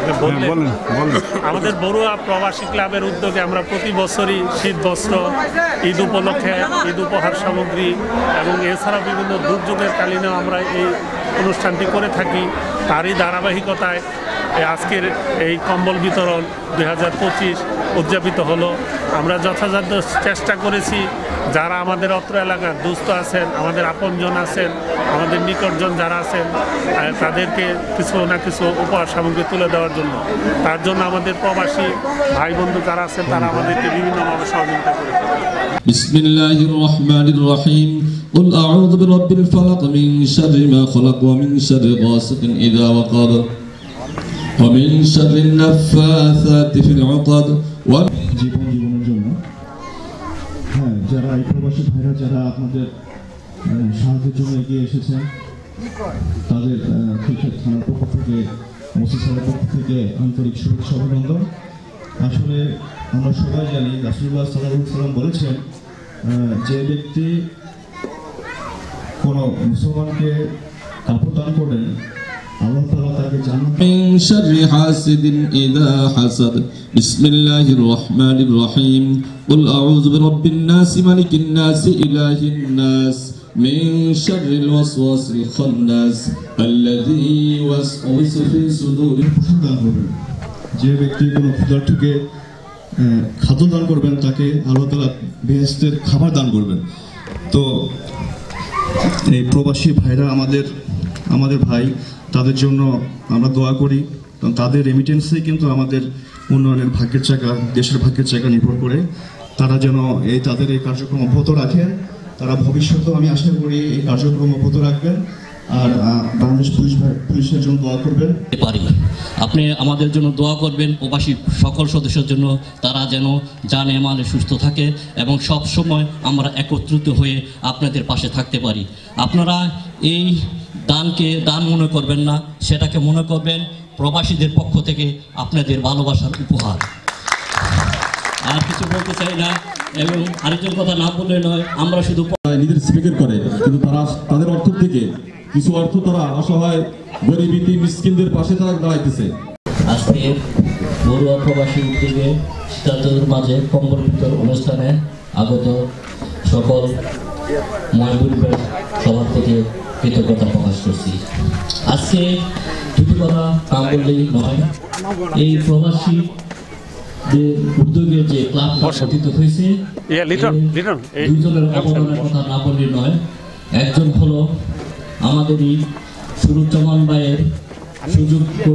আমাকে বললেন। আমাদের বড়ুয়া প্রবাসী ক্লাবের উদ্যোগে আমরা প্রতি বছরই শীত বস্ত্র, ঈদ উপলক্ষে ঈদ উপহার সামগ্রী এবং এছাড়া বিভিন্ন দুর্যোগের কালীনেও আমরা এই অনুষ্ঠানটি করে থাকি। তারই ধারাবাহিকতায় আজকের এই কম্বল বিতরণ 2025 উদযাপিত হলো। আমরা যথাযথ চেষ্টা করেছি যারা আমাদের অত্র এলাকার দুস্থ আছেন, আমাদের আপনজন আছেন, আমাদের নিকটজন যারা আছেন তাদেরকে কিছু না কিছু উপহার সামগ্রী তুলে দেওয়ার জন্য। তার জন্য আমাদের প্রবাসী ভাই বন্ধু যারা আছেন তারা আমাদেরকে বিভিন্নভাবে সহযোগিতা করে। বিসমিল্লাহির রহমানির রহিম। قل أعوذ برب الفلق من شر ما خلق ومن شر غاسق إذا وقب ومن شر النفاثات في العقد জীবনের জন্য যারা এই প্রবাসী ভাইরা যারা আপনাদের সাহায্যের জন্য এগিয়ে এসেছেন তাদের খিলক্ষেত থানার পক্ষ থেকে, ওসি স্যারের পক্ষ থেকে আন্তরিক শুভেচ্ছা অভিনন্দন। আসলে আমরা সবাই জানি রাসূলুল্লাহ সাল্লাল্লাহু আলাইহি ওয়াসাল্লাম বলেছেন যে ব্যক্তি কোনো মুসলমানকে কাপড় দান করেন আল্লাহ তাআলা তাকে জান্নাত। মিন শাররি হাসিদিন ইযা হাসাদ। বিসমিল্লাহির রহমানির রহিম। কুল আউযু বিরাব্বিন নাস মালিকিন নাস ইলাহিন নাস মিন শাররিল ওয়াসওয়াসিল খান্নাস আল্লাযী ইউওয়াসওয়িসু ফি সুদুরিল মুসলিমিন। যে ব্যক্তি কোনো ক্ষুধার্তকে খাদ্য দান করবেন তাকে আল্লাহ তাআলা বেহেশতের খাবার দান করবেন। তো এই প্রবাসী ভাইরা আমাদের ভাই, তাদের জন্য আমরা দোয়া করি। তাদের রেমিটেন্সেই কিন্তু আমাদের উন্নয়নের ভাগ্যের চাকা, দেশের ভাগ্যের চাকা নির্ভর করে। তারা যেন তাদের এই কার্যক্রম অব্যাহত রাখেন। তারা ভবিষ্যতেও আমি আশা করি এই কার্যক্রম অব্যাহত রাখবেন। আর বাংলাদেশ পুলিশের জন্য দোয়া করবেন। আপনি আমাদের জন্য দোয়া করবেন, প্রবাসী সকল সদস্যের জন্য, তারা যেন জানে মানে সুস্থ থাকে এবং সব সময় আমরা একত্রিত হয়ে আপনাদের পাশে থাকতে পারি। আপনারা এই দানকে দান মনে করবেন না, সেটাকে মনে করবেন প্রবাসীদের পক্ষ থেকে আপনাদের ভালোবাসার উপহার। আর কিছু বলতে চাই না এবং আরেকজন কথা না বললে নয়, আমরা শুধু নিজের স্পিকার করে কিন্তু তারা তাদের অর্থ থেকে কিছু অর্থ তারা অসহায় গরিব মিসকিনদের পাশে তারা দাঁড়াইতেছে। আজকে বড়ুয়া প্রবাসী উদ্যোগে শীতার্তদের মাঝে কম্বল বিতরণ অনুষ্ঠানে আগত সকল মহাপরিবার সবার থেকে কৃতজ্ঞতা প্রকাশ করছি। আজকে দুটি কথা না বললেই নয়, এই প্রবাসী উদ্যোগে যে ক্লাব গঠিত হয়েছে দুজনের অবদানের কথা না বললেই নয়। একজন হলো আমাদেরই সুরুজ্জামান ভাইয়ের সুযোগ্য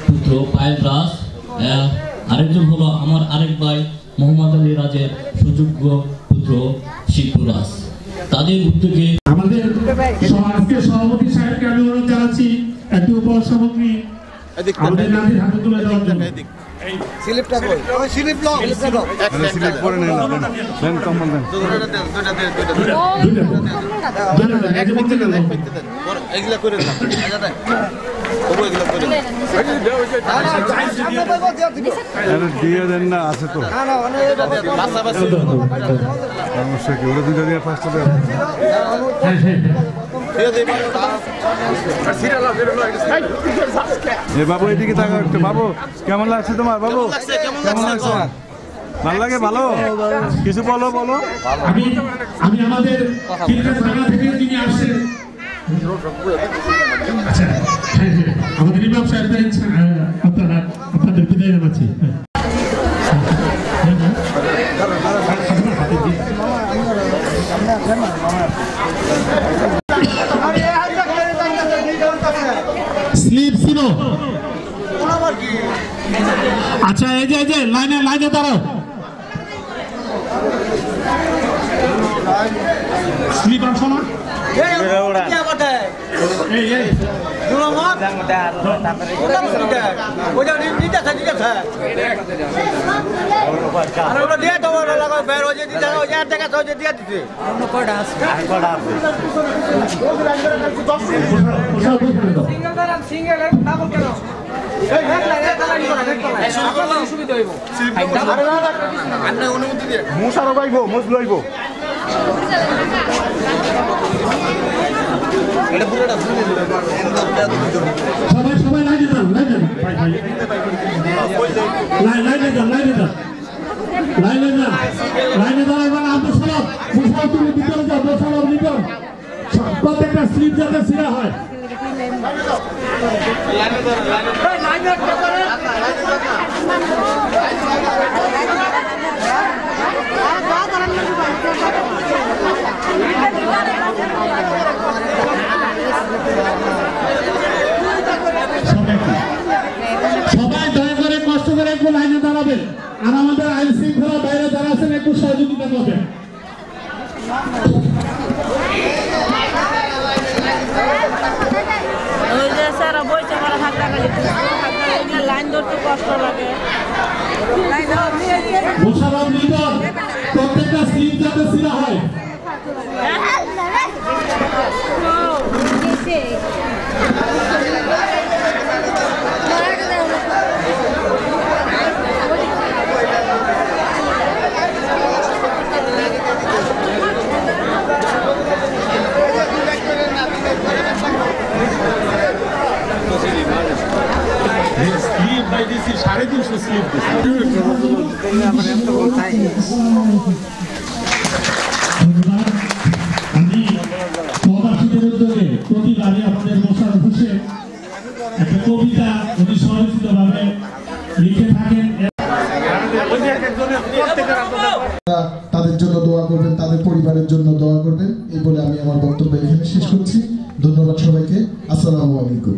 পুত্র পায়েল রাজ, আরেকজন হলো আমার আরেক ভাই মোহাম্মদ আলী রাজের সুযোগ্য পুত্র শিবু রাজ। তাদের উদ্যোগে আমাদের সভাপতি সাহেবকে আমি অনুরোধ জানাচ্ছি একটি উপহার সামগ্রী আমাদের নাতির হাতে তুলে দেওয়ার জন্য। স্লিপটা কই? ওই স্লিপ লও, স্লিপটা দাও। স্লিপ করে নেন, দেন কম্বল দেন। এগুলা করে দাও। আচ্ছা দেন। ওগো এগুলা করে দাও। আরে দিয়ে দেন না, আছে তো। না না অনেক বাসাবাসি সমস্যা কি? ওরা দুটো দিয়ে পাঁচটা দেন। এ বাবু এদিকে তাকাও একটু। বাবু কেমন লাগছে তোমার? বাবু কেমন লাগছে? ভালো লাগে? ভালো কিছু বলো। আমি আমাদের থানা থেকে যিনি আসছেন আমাদের ইমাম সাহেব আপনাদের বিদায় জানাচ্ছি। স্লিপ ছিল। আচ্ছা এই যে লাইনে দাঁড়াও। স্লিপ আনছো না? মুসারো গাইবো, মজলু আইবো। সবাই লাইনে যান, লাইনে যান, এবার আমরা সব মুসলমান তুমি ভিতরে যাও, মুসলমান ভিতর প্রত্যেকটা স্লিপ যাতে ছিঁড়া হয়। সবাই দয়া করে কষ্ট করে একটু লাইনে দাঁড়াবেন, আর আমাদের আইন শৃঙ্খলা বাইরে যারা আছেন একটু সহযোগিতা করবেন। লাইন ধরতে কষ্ট লাগে। মোশাররফ লিডার প্রত্যেকটা স্লিপ যাতে ছিঁড়া হয়। স্লিপ বাই দিছি 350 স্লিপ দিছি। আমি প্রবাসীদের উদ্যোগে প্রতিবারই আমাদের মোশাররফ হোসেন একটা কবিতা উনি সরঞ্চিতভাবে লিখে থাকেন। তাদের জন্য দোয়া করবেন, তাদের পরিবারের জন্য দোয়া করবেন, এই বলে আমি আমার বক্তব্য এখানে শেষ করছি। ধন্যবাদ সবাইকে। আসসালামু আলাইকুম।